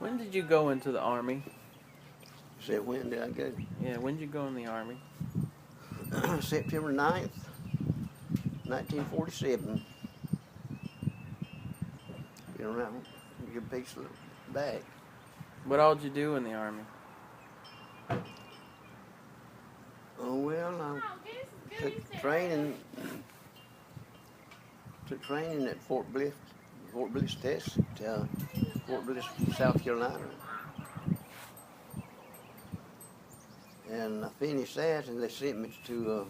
When did you go into the Army? You said, when did I go? Yeah, when did you go in the Army? September 9th, 1947. Been around a good piece of back. What all did you do in the Army? Oh, well, I took training at Fort Bliss, Texas, Fort Bliss, South Carolina. And I finished that, and they sent me to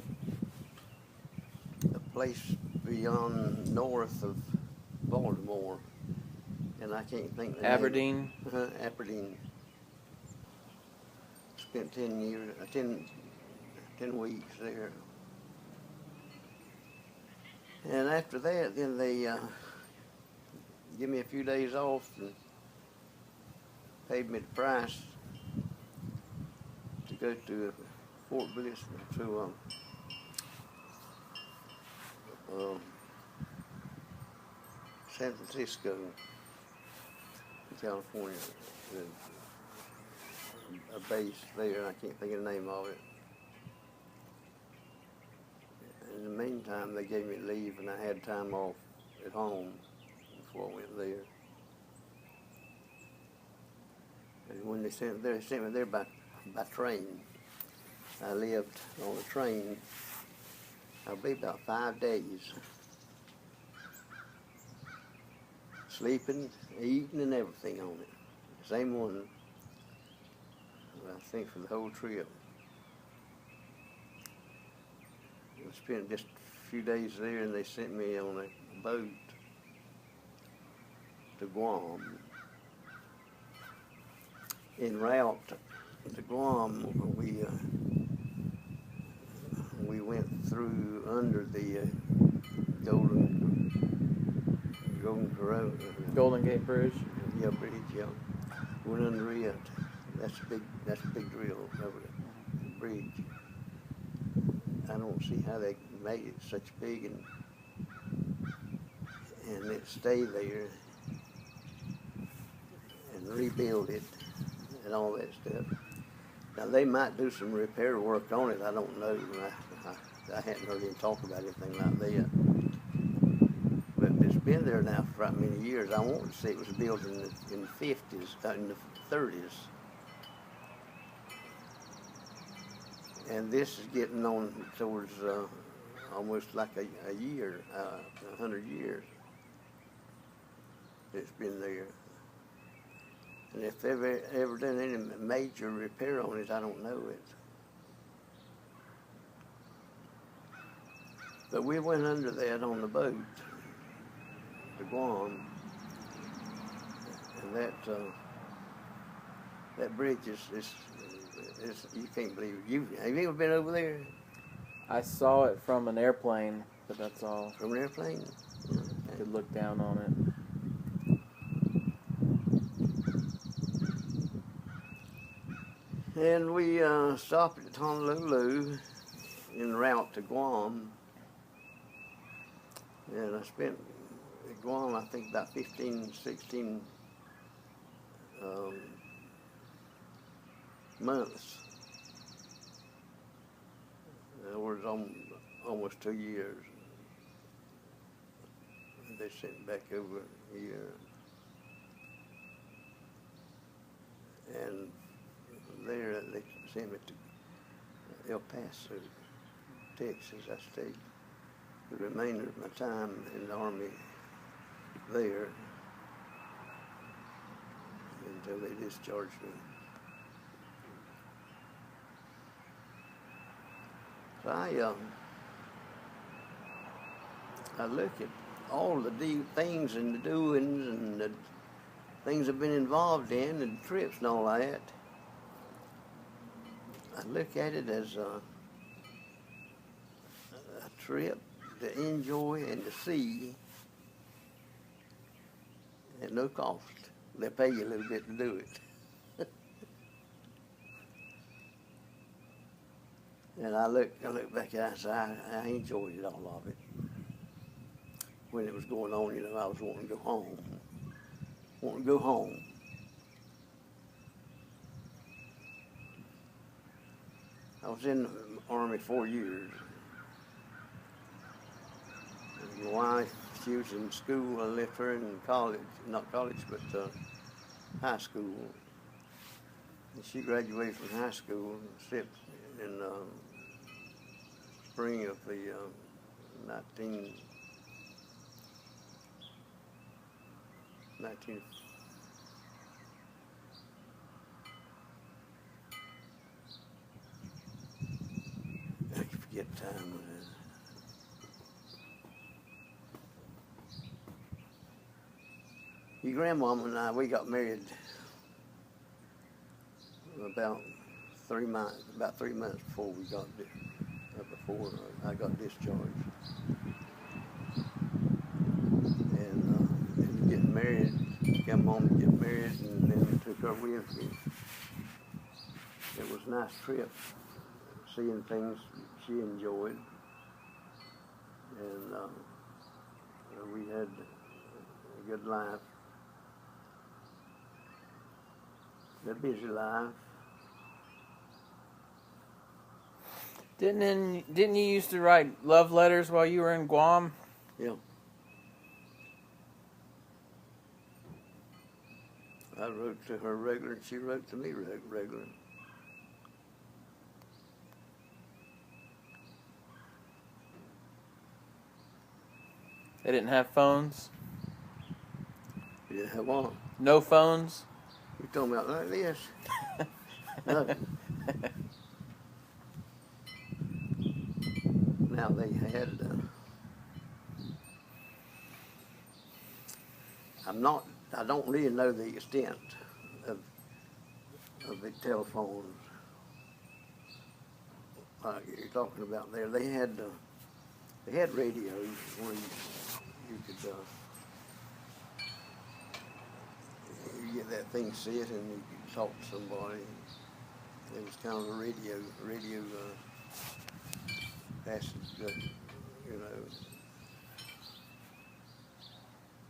a place beyond north of Baltimore, and I can't think the Aberdeen? name. Aberdeen. Spent 10 years, 10 weeks there. And after that, then they give me a few days off and paid me the price to go to Fort Bliss, to San Francisco, California, a base there. I can't think of the name of it. In the meantime, they gave me leave, and I had time off at home before I went there. And when they sent me there by train. I lived on a train, I believe, about 5 days. Sleeping, eating, and everything on it. Same one, I think, for the whole trip. I spent just a few days there, and they sent me on a boat to Guam. En route to Guam, we went through under the Golden Gate Bridge. Yeah, bridge. Yeah, went under it. That's a big drill over the bridge. I don't see how they made it such big and it stay there and rebuild it and all that stuff. Now they might do some repair work on it. I don't know. I hadn't heard him talk about anything like that. But it's been there now for right many years. I want to say it was built in the 50s, in the 30s. And this is getting on towards almost like a year, 100 years. It's been there. And if they've ever done any major repair on it, I don't know it. But we went under that on the boat to Guam, and that bridge is you can't believe it. Have you ever been over there? I saw it from an airplane, but that's all. From an airplane? Okay. Could look down on it. And we stopped at Honolulu en route to Guam. And I spent at Guam, I think, about 15, 16 months. In other words, almost 2 years. They sent back over a year. And there they sent me to El Paso, Texas. I stayed the remainder of my time in the Army there until they discharged me. So I look at all the things and the doings and the things I've been involved in and trips and all that. I look at it as a trip to enjoy and to see at no cost. They pay you a little bit to do it. And I look back at it and say, I enjoyed it, all of it. When it was going on, I was wanting to go home. I was in the Army 4 years. And my wife, she was in school. I left her in college, not college, but high school. And she graduated from high school in spring of the 19 I forget time. Your grandmama and I, we got married about 3 months before before I got discharged. And getting married, come home to get married, and then we took her with me. It was a nice trip, seeing things she enjoyed, and we had a good life, a busy life. Didn't you used to write love letters while you were in Guam? Yeah. I wrote to her regular, and she wrote to me regular. They didn't have phones? You didn't have one? No phones? You told me about like this. Nothing. Now they had, I don't really know the extent of the telephones like you're talking about there. They had radios where you could you get that thing set and you could talk to somebody. It was kind of a radio passage, you know.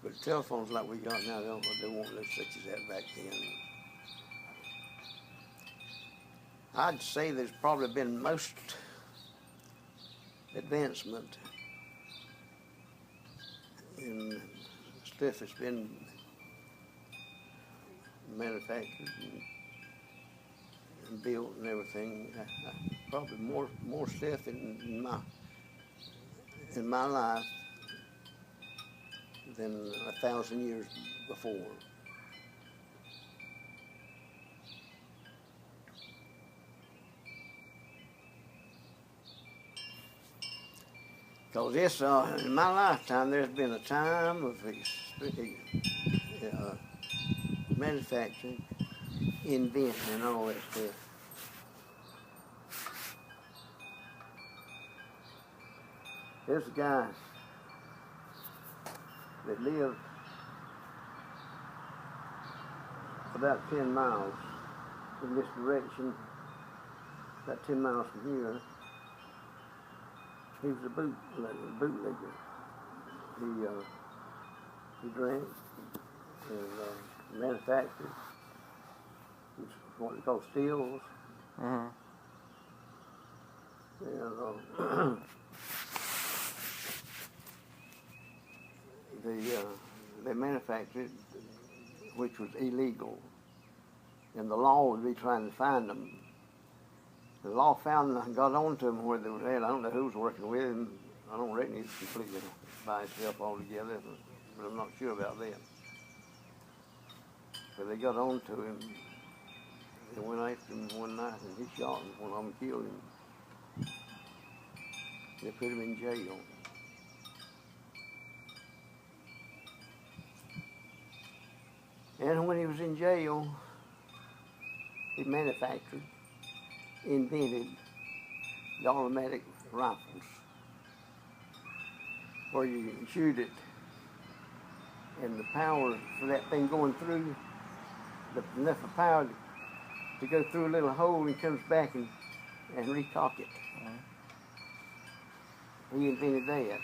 But telephones like we got now, they won't live such as that back then. I'd say there's probably been most advancement in stuff that's been manufactured and built and everything. Probably more stuff in my life than 1,000 years before. Because this, in my lifetime, there's been a time of manufacturing, inventing, and all that stuff. There's a guy that lived about 10 miles in this direction, about 10 miles from here. He was a bootlegger. He drank and manufactured what they call steels. Mm-hmm. And they manufactured, which was illegal, and the law would be trying to find them. The law found them, got on to them where they were at. I don't know who was working with him. I don't reckon he was completely by himself altogether, but I'm not sure about that. But they got on to him and went after him one night, and he shot him. One of them killed him. They put him in jail. And when he was in jail, he manufactured, invented the automatic rifles, where you can shoot it, and the power for that thing going through, enough of power to go through a little hole and comes back and recock it. He invented that.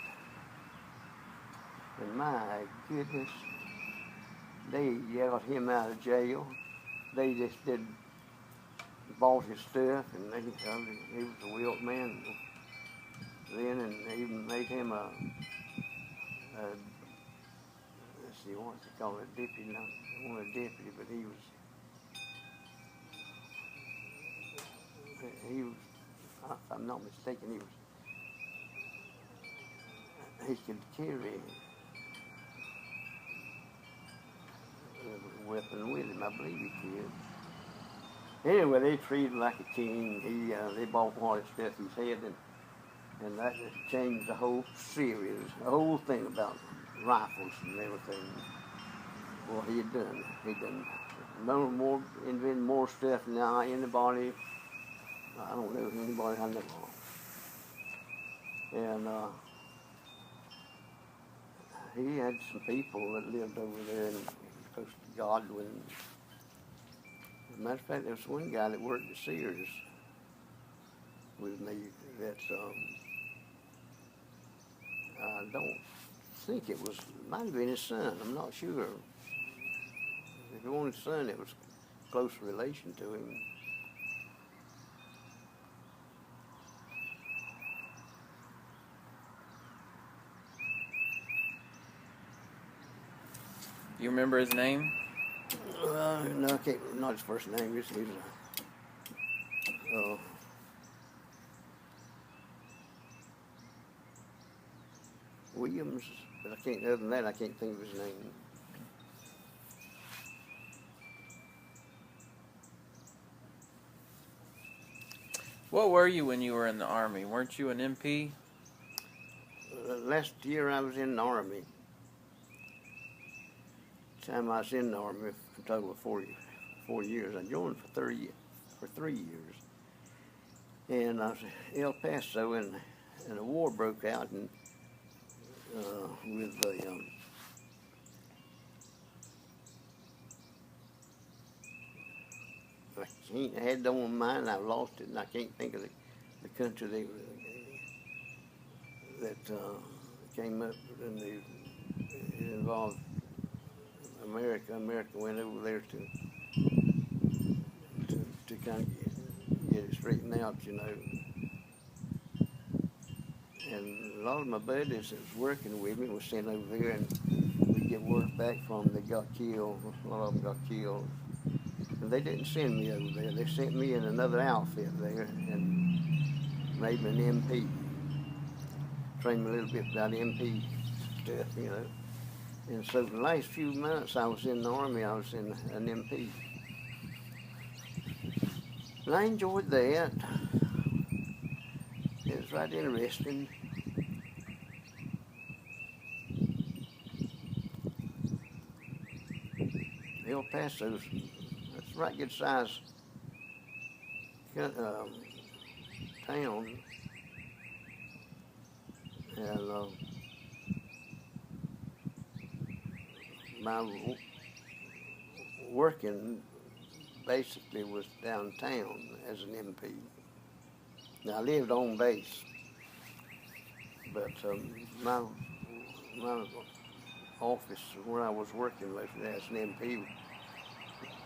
And my goodness, they got him out of jail. They just did bought his stuff, and he was a wild man then, and they even made him a let's see, what they call it, deputy, not a deputy, but he was, if I'm not mistaken, he could carry a weapon with him, I believe he could. Anyway, they treated him like a king. They bought all his stuff he had, and that just changed the whole series, the whole thing about rifles and everything. What he had done. He'd done invented more stuff than anybody. I don't know anybody I know of. And he had some people that lived over there close to Godwin. As a matter of fact, there was one guy that worked at Sears with me that I don't think it might have been his son, I'm not sure. If it wasn't his son, it was close relation to him. You remember his name? No, I can't, not his first name. He's Williams, but I can't, other than that, I can't think of his name. What were you when you were in the Army? Weren't you an MP? Last year I was in the Army. The time I was in the Army, a total of 4 years. I joined for 3 years. And I was in El Paso, and a war broke out, and with the I had it on my mind, I've lost it, and I can't think of the country that came up, and it involved America. America went over there to kind of get it straightened out, you know. And a lot of my buddies that was working with me was sent over there, and we get word back from them. They got killed. A lot of them got killed. And they didn't send me over there. They sent me in another outfit there and made me an MP. Trained me a little bit about MP stuff, you know. And so the last few months I was in the Army, I was in an MP. And I enjoyed that. It was right interesting. El Paso's, that's a right good size town. And my working basically was downtown as an MP. Now I lived on base, but my office where I was working mostly as an MP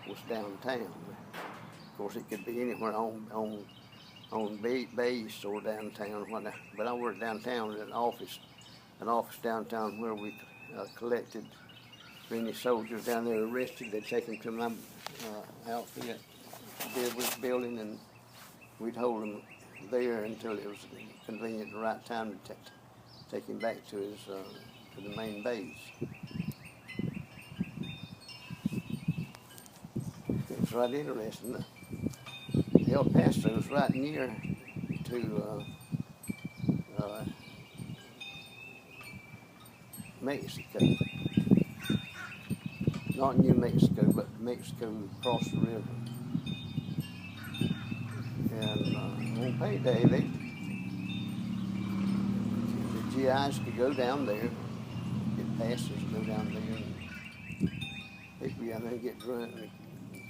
was downtown. Of course, it could be anywhere on base or downtown. But I worked downtown at an office downtown where we collected any soldiers down there arrested. They'd take them to my outfit building, and we'd hold them there until it was convenient, the right time to take him back to his to the main base. It's right interesting. El Paso is right near to Mexico. Not New Mexico, but Mexico across the river. And on payday, the GIs could go down there, get passes, go down there, and they'd be out there and get drunk and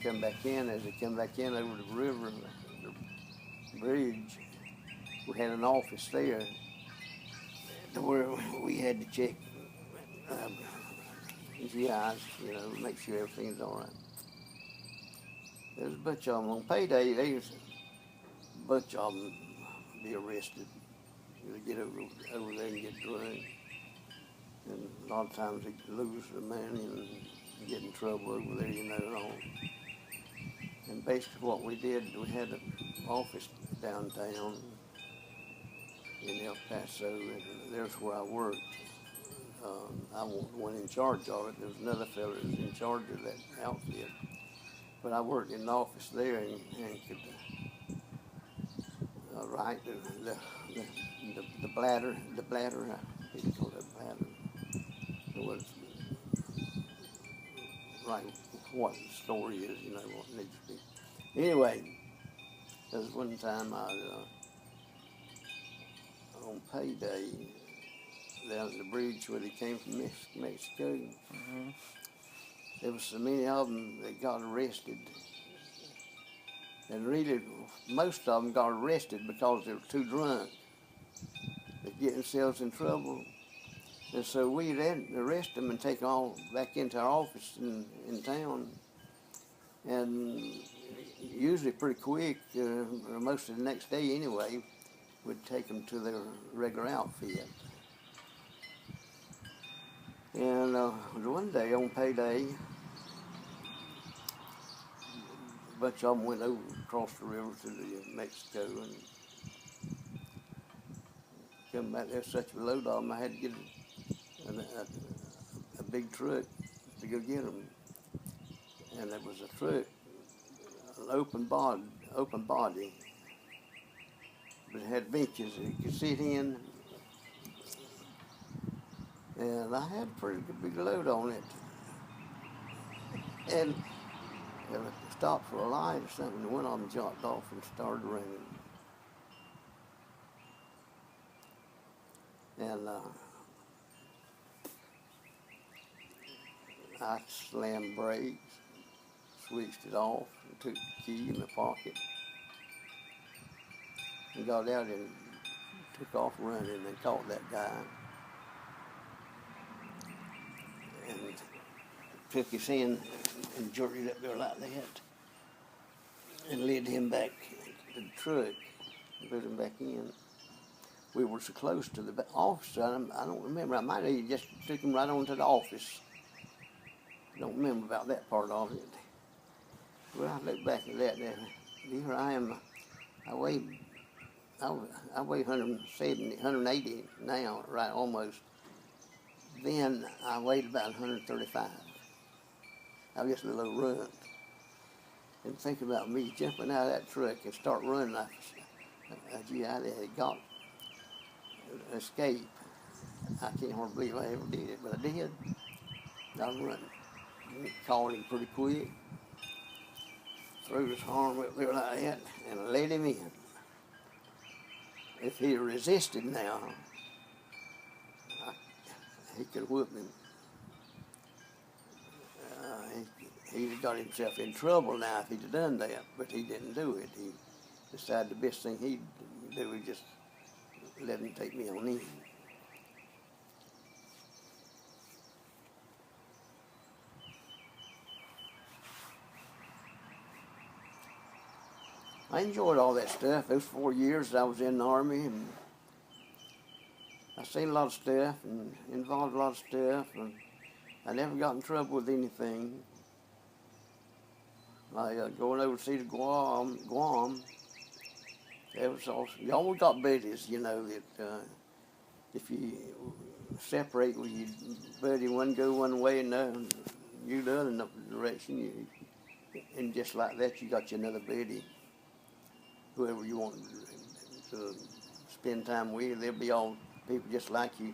come back in. As they come back in over the river, the bridge, we had an office there where we had to check GIs, you know, make sure everything's all right. There's a bunch of them on payday. There's a bunch of them be arrested. They get over there and get drunk. And a lot of times they lose the money and get in trouble over there, you know, and all. And basically what we did, we had an office downtown in El Paso, and there's where I worked. I wasn't the one in charge of it. There was another fellow that was in charge of that outfit. But I worked in the office there and could write the bladder, what do you call that bladder? It was right what the story is, you know, what it needs to be. Anyway, there was one time on payday, down at the bridge where they came from Mexico, there was so many of them that got arrested. And really, most of them got arrested because they were too drunk. They'd get themselves in trouble. And so we'd arrest them and take them all back into our office in town. And usually pretty quick, most of the next day anyway, we'd take them to their regular outfit. And one day on payday, a bunch of them went over across the river to Mexico and come back. There's such a load of them, I had to get a big truck to go get them. And there was a truck, an open body, but it had benches that you could sit in. And I had a pretty big load on it. And I stopped for a light or something, and one of them jumped off and started running. And I slammed brakes, switched it off, and took the key in my pocket, and got out and took off running and caught that guy. And took his hand and jerked it up there like that and led him back to the truck and put him back in. We were so close to the office, I don't remember. I might have just took him right on to the office. I don't remember about that part of it. Well, I look back at that there. Here I am. I weigh 170, 180 now, right, almost. Then I weighed about 135. I was just a little runt. And think about me jumping out of that truck and start running. Gee, I had got escape. I can't hardly believe I ever did it, but I did. I was running. Caught him pretty quick. Threw his arm up there like that and let him in. If he resisted now, he could have whooped him. He'd have got himself in trouble now if he'd have done that, but he didn't do it. He decided the best thing he'd do was just let him take me on in. I enjoyed all that stuff. Those 4 years that I was in the Army, and I seen a lot of stuff and involved a lot of stuff, and I never got in trouble with anything. Like going overseas to Guam, it was awesome. You always got buddies, you know, that if you separate with your buddy, one go one way and you the other direction, and just like that, you got you another buddy. Whoever you want to spend time with, they'll be all people just like you,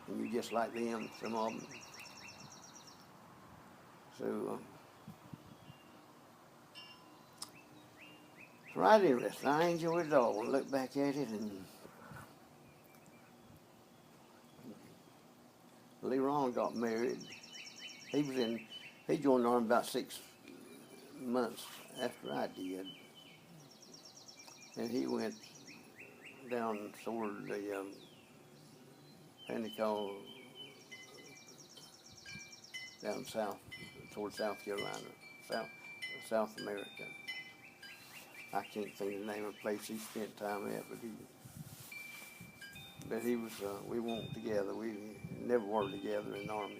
and you just like them, some of them. So, it's right interesting. I enjoyed it all. Look back at it, and Lee Ron got married. He joined the Army about 6 months after I did. And he went down toward the Pentecost, down south, toward South Carolina, South America. I can't think of the name of the place he spent time at, but he was, we weren't together. We never were together in the Army.